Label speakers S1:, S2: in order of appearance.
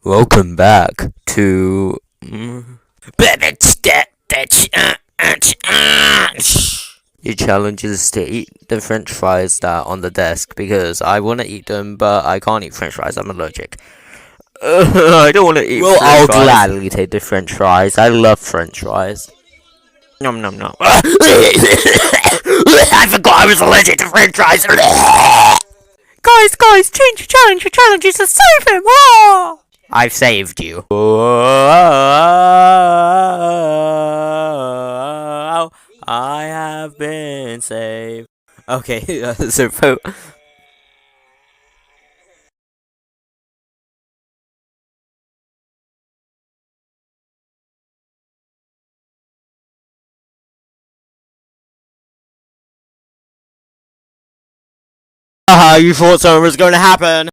S1: Welcome back to. Your challenge is to eat the French fries that are on the desk because I want to eat them, but I can't eat French fries. I'm allergic. I don't want to eat. Well, I'll gladly take the French fries. I love French fries. Nom nom nom. I forgot I was allergic to French fries. Guys, change your challenge. Your challenge is to save him. Oh! I've saved you. I have been saved. Okay, so you thought something was going to happen.